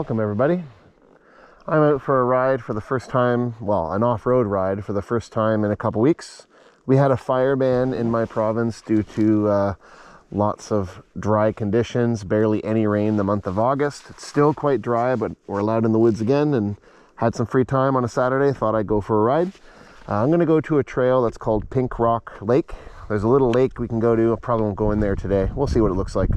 Welcome everybody. I'm out for a ride for the first time, well, an off-road ride for the first time in a couple weeks. We had a fire ban in my province due to lots of dry conditions, barely any rain the month of August. It's still quite dry, but we're allowed in the woods again and had some free time on a Saturday. Thought I'd go for a ride. I'm going to go to a trail that's called Pink Rock Lake. There's a little lake we can go to. I probably won't go in there today. We'll see what it looks like.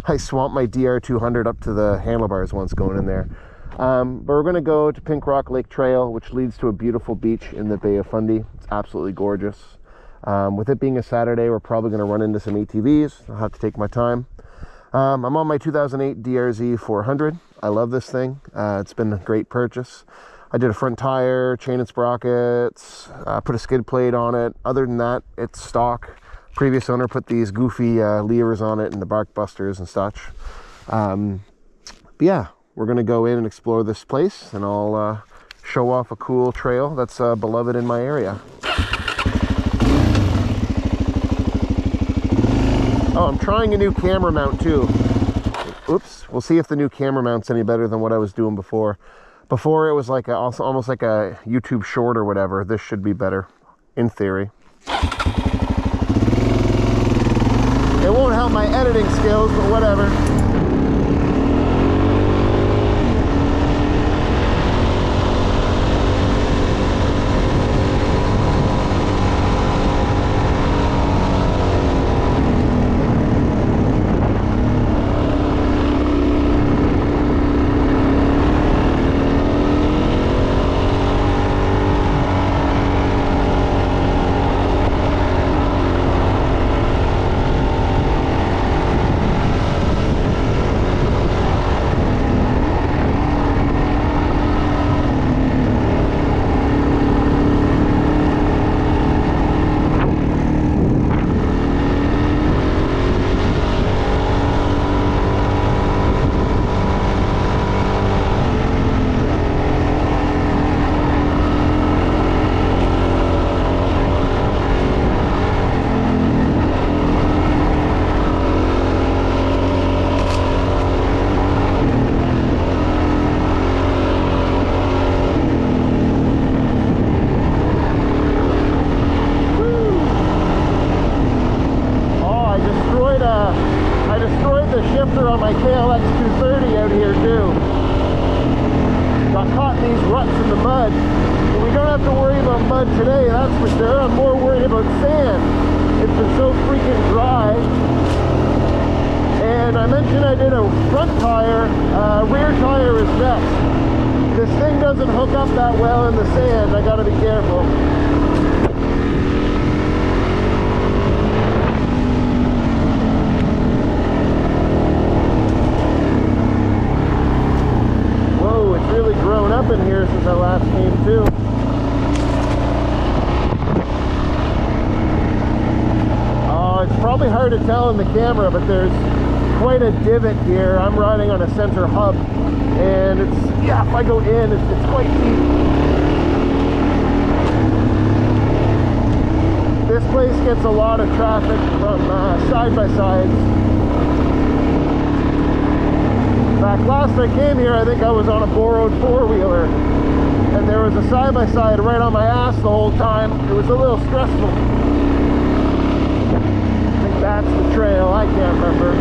I swamped my DR200 up to the handlebars once going in there. But we're going to go to Pink Rock Lake Trail, which leads to a beautiful beach in the Bay of Fundy. It's absolutely gorgeous. With it being a Saturday, we're probably going to run into some ATVs. I'll have to take my time. I'm on my 2008 DRZ 400. I love this thing. It's been a great purchase. I did a front tire, chain and sprockets, put a skid plate on it. Other than that, it's stock. Previous owner put these goofy levers on it and the bark busters and such. But yeah, we're going to go in and explore this place, and I'll show off a cool trail that's beloved in my area. Oh, I'm trying a new camera mount too. Oops, we'll see if the new camera mount's any better than what I was doing before. Before it was like almost like a YouTube short or whatever. This should be better, in theory. It won't help my editing skills, but whatever. On my KLX 230 out here too. Got caught in these ruts in the mud. But we don't have to worry about mud today, that's for sure. I'm more worried about sand. It's been so freaking dry. And I mentioned I did a front tire. Rear tire is best. This thing doesn't hook up that well in the sand. I gotta be careful. Really grown up in here since I last came too. Oh, it's probably hard to tell in the camera, but there's quite a divot here. I'm riding on a center hub, and it's, yeah, if I go in, it's quite deep. This place gets a lot of traffic from side-by-sides. Back last I came here, I think I was on a borrowed four-wheeler, and there was a side-by-side right on my ass the whole time. It was a little stressful. I think that's the trail, I can't remember.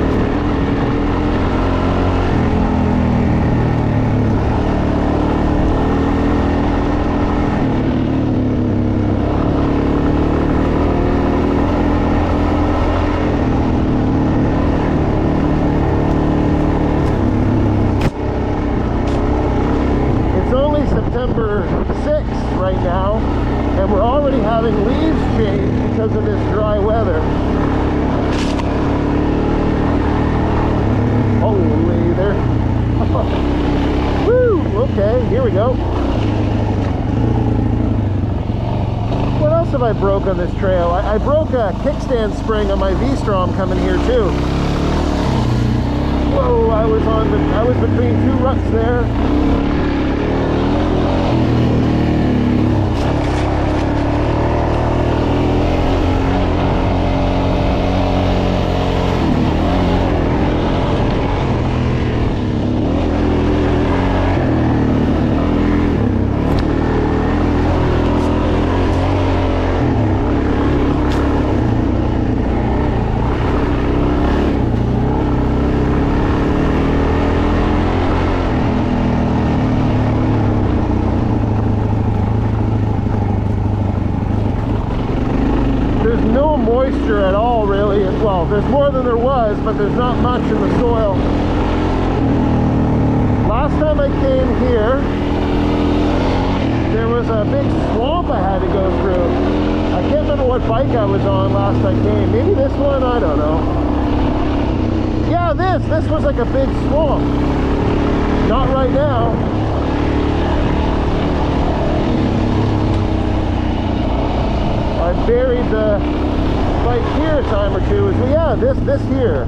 September 6th right now, and we're already having leaves change because of this dry weather. Holy there. Woo! Okay, here we go. What else have I broke on this trail? I broke a kickstand spring on my V-Strom coming here too. Whoa, I was between two ruts there. moisture at all, really. Well, there's more than there was, but there's not much in the soil. Last time I came here, there was a big swamp I had to go through. I can't remember what bike I was on last I came. Maybe this one, I don't know. Yeah, this was like a big swamp. Not right now. I buried the bike here a time or two. So yeah, this here.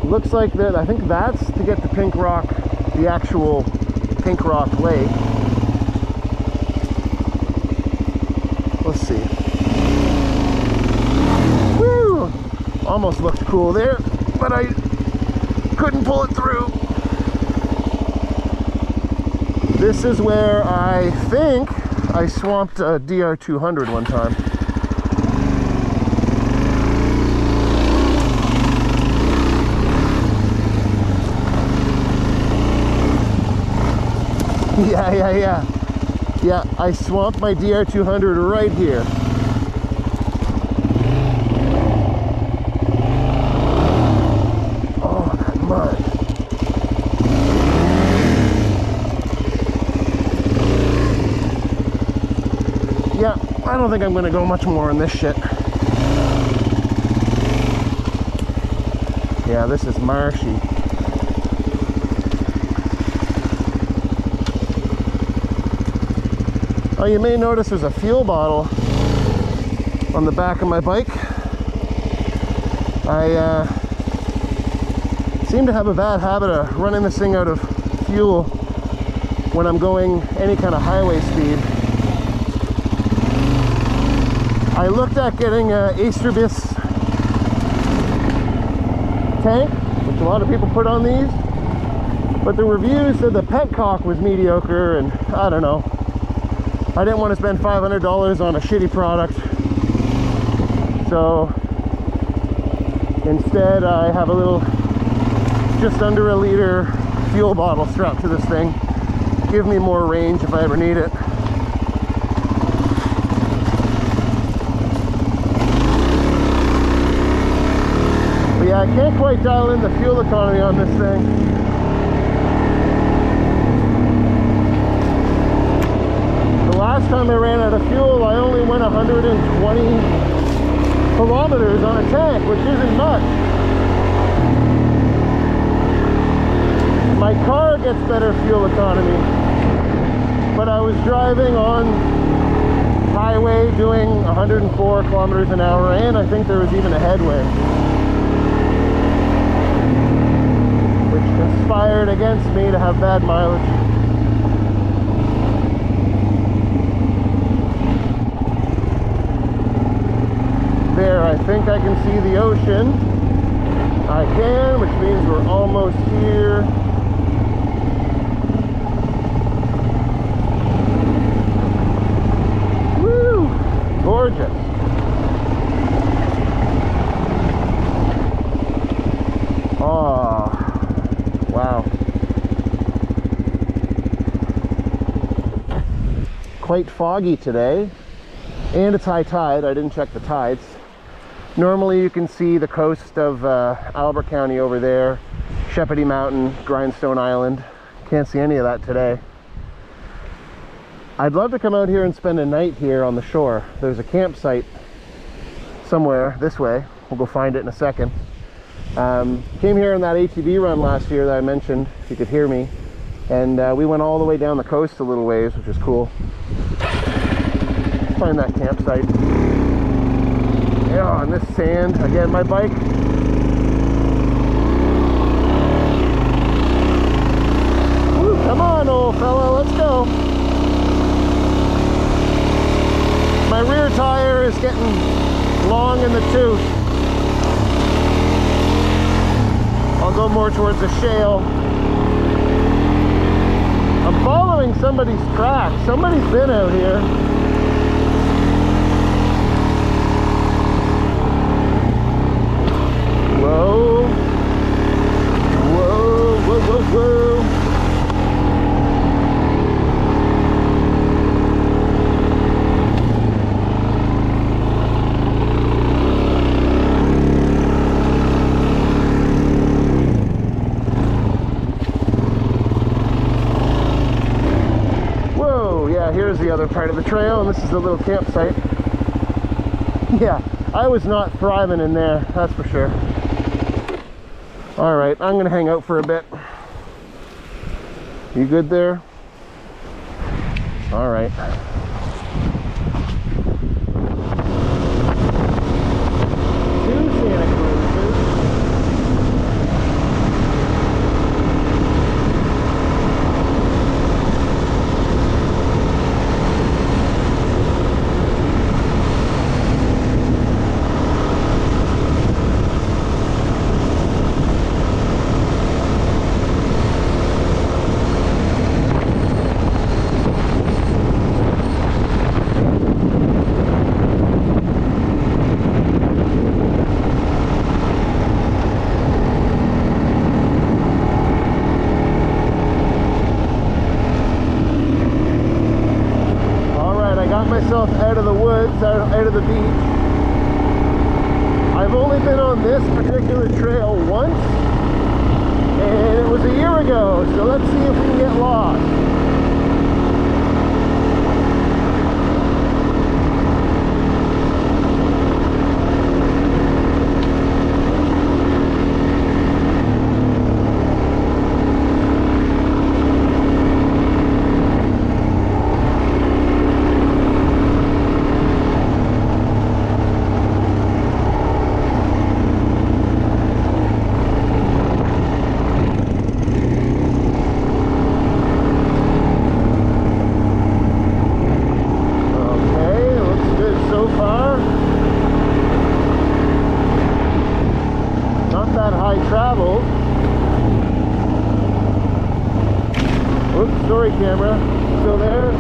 Looks like that. I think that's to get to Pink Rock, the actual Pink Rock Lake. Let's see. Woo! Almost looked cool there, but I couldn't pull it through. This is where I think I swamped a DR200 one time. Yeah, I swamped my DR200 right here. Oh, that mud. Yeah, I don't think I'm gonna go much more in this shit. Yeah, this is marshy. Oh, you may notice there's a fuel bottle on the back of my bike. I seem to have a bad habit of running this thing out of fuel when I'm going any kind of highway speed. I looked at getting a Astrobis tank, which a lot of people put on these, but the reviews said the petcock was mediocre, and I don't know. I didn't want to spend $500 on a shitty product, so instead I have a little, just under a liter fuel bottle strapped to this thing. Give me more range if I ever need it. But yeah, I can't quite dial in the fuel economy on this thing. Last time I ran out of fuel, I only went 120 kilometers on a tank, which isn't much. My car gets better fuel economy, but I was driving on highway doing 104 kilometers an hour, and I think there was even a headwind, which conspired against me to have bad mileage. There, I think I can see the ocean. I can, which means we're almost here. Woo! Gorgeous. Oh, wow. Quite foggy today, and it's high tide. I didn't check the tides. Normally you can see the coast of Albert County over there, Shepherdie Mountain, Grindstone Island. Can't see any of that today. I'd love to come out here and spend a night here on the shore. There's a campsite somewhere this way. We'll go find it in a second. Came here on that ATV run last year that I mentioned, if you could hear me. And we went all the way down the coast a little ways, which is cool. Find that campsite. Yeah, on this sand, again, my bike. Woo, come on, old fella, let's go. My rear tire is getting long in the tooth. I'll go more towards the shale. I'm following somebody's track. Somebody's been out here. Whoa. Whoa, whoa, whoa, whoa. Yeah, here's the other part of the trail, and this is the little campsite. Yeah, I was not thriving in there, that's for sure. All right, I'm gonna hang out for a bit. You good there? All right. Two Santa Cruzes. Out of the woods, out of the beach. I've only been on this particular trail once, and it was a year ago, so let's see if we can get lost. Traveled. Oops, sorry camera. Still there?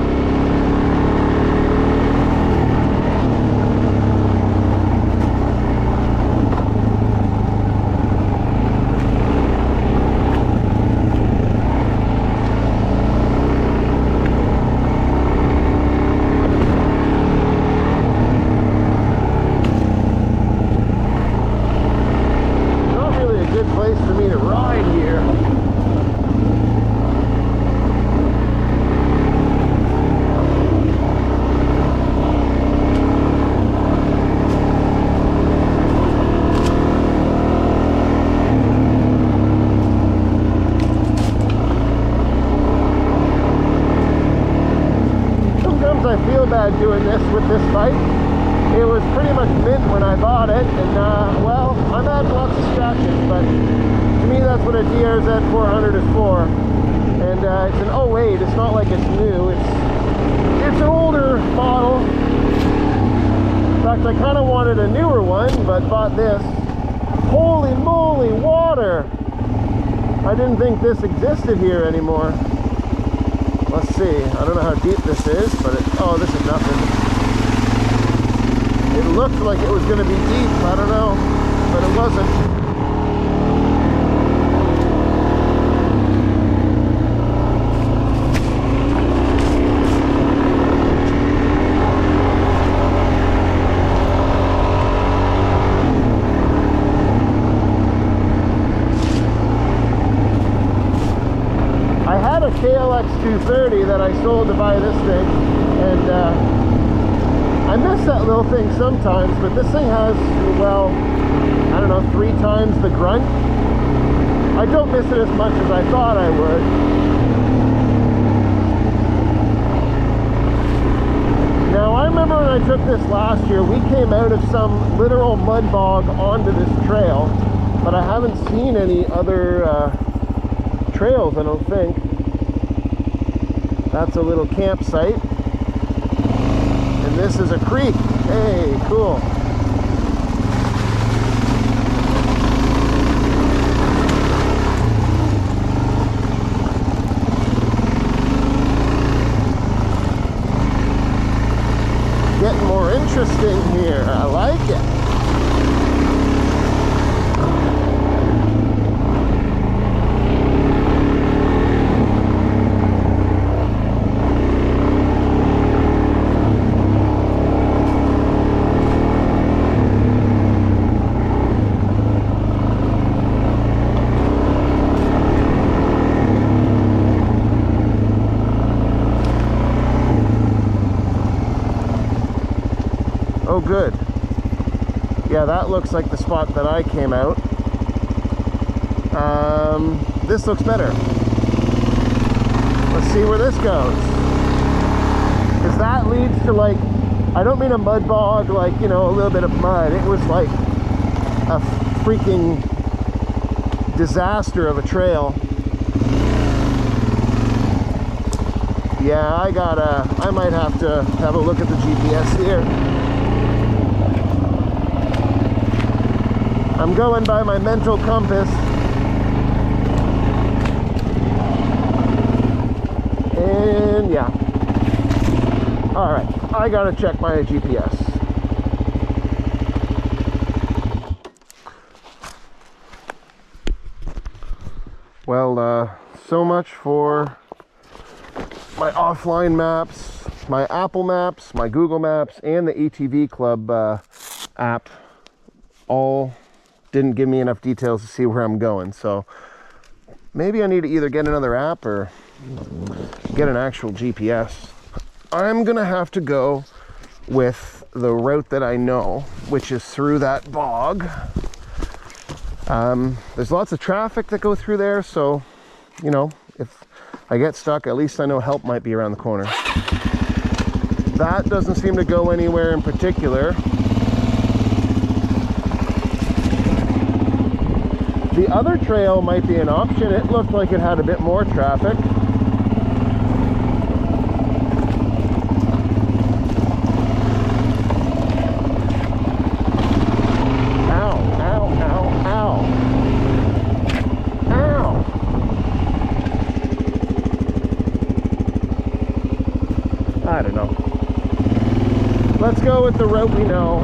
Place for me to ride here. Sometimes I feel bad doing this with this bike. It was pretty much mint when I bought it, and well, I've had lots of scratches, but to me that's what a DRZ 400 is for. And it's an 08, it's not like it's new, it's an older model. In fact, I kind of wanted a newer one, but bought this. Holy moly, water! I didn't think this existed here anymore. Let's see, I don't know how deep this is, but oh, this is nothing. It looked like it was going to be deep, I don't know, but it wasn't. I had a KLX 230 that I sold to buy this thing, and I miss that little thing sometimes, but this thing has, well, I don't know, 3 times the grunt. I don't miss it as much as I thought I would. Now, I remember when I took this last year, we came out of some literal mud bog onto this trail, but I haven't seen any other trails, I don't think. That's a little campsite. And this is a creek. Hey, cool. Getting more interesting here. I like it. Oh, good. Yeah, that looks like the spot that I came out. This looks better. Let's see where this goes. Because that leads to, like, I don't mean a mud bog, like, you know, a little bit of mud. It was like a freaking disaster of a trail. Yeah, I might have to have a look at the GPS here. I'm going by my mental compass. And yeah. All right, I gotta check my GPS. Well, so much for my offline maps, my Apple Maps, my Google Maps, and the ATV Club app all didn't give me enough details to see where I'm going. So maybe I need to either get another app or get an actual GPS. I'm gonna have to go with the route that I know, which is through that bog. There's lots of traffic that go through there, so, you know, if I get stuck, at least I know help might be around the corner. That doesn't seem to go anywhere in particular. The other trail might be an option. It looked like it had a bit more traffic. I don't know. Let's go with the route we know.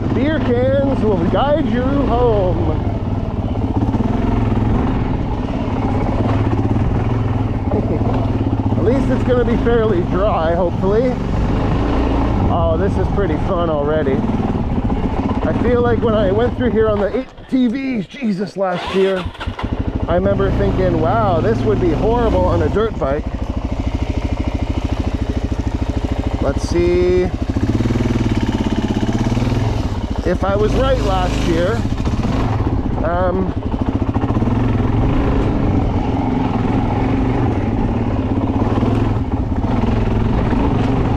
The beer cans will guide you home. At least it's going to be fairly dry, hopefully. Oh, this is pretty fun already. I feel like when I went through here on the ATVs, Jesus, last year, I remember thinking, wow, this would be horrible on a dirt bike. Let's see if I was right last year.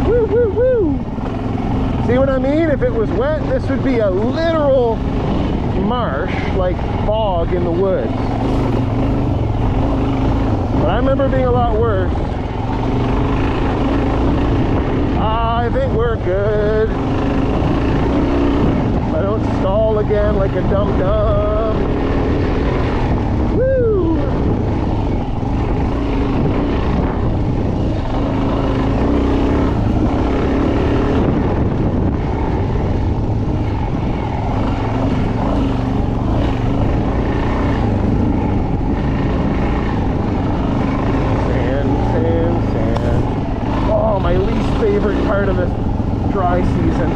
Woo, woo, woo. See what I mean? If it was wet, this would be a literal marsh, like bog in the woods. But I remember being a lot worse. I think we're good. I don't stall again like a dum-dum. Woo! My least favorite part of the dry season.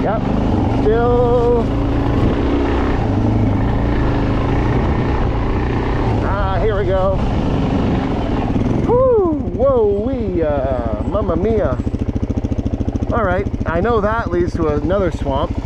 Yep, still. Here we go. Woo, whoa-wee, mamma mia. All right, I know that leads to another swamp.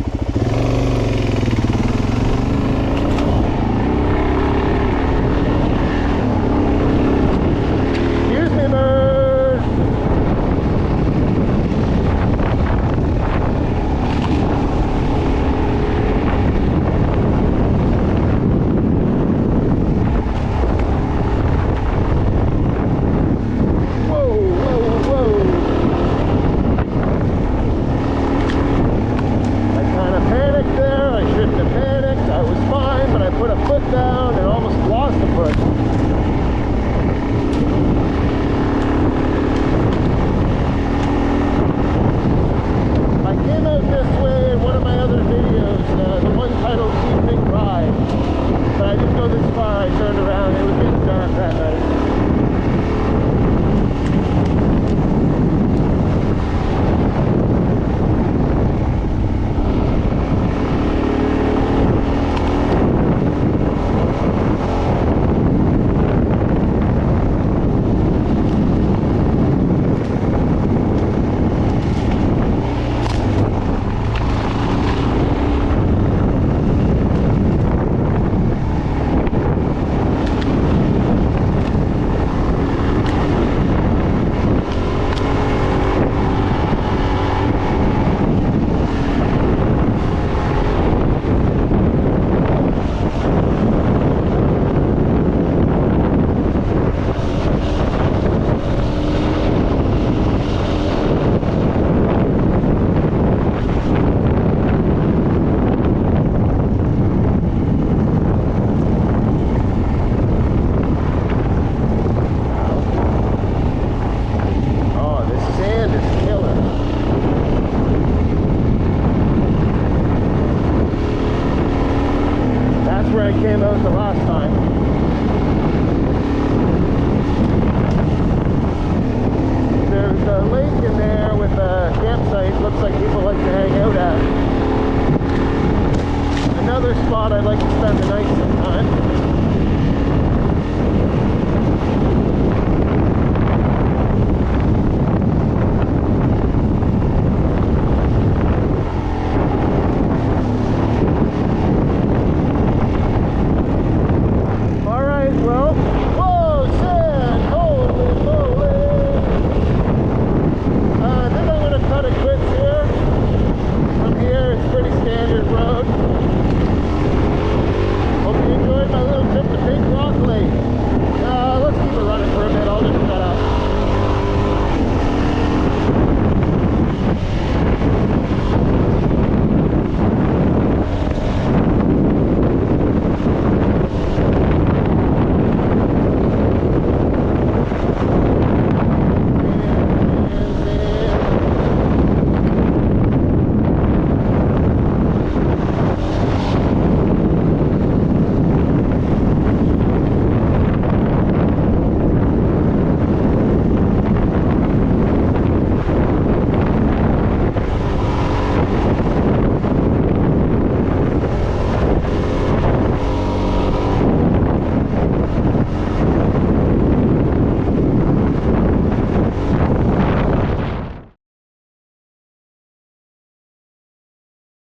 go this far, I turned around. It was getting dark that night. Came out the last time. There's a lake in there with a campsite. Looks like people like to hang out at. Another spot I'd like to spend the night sometime.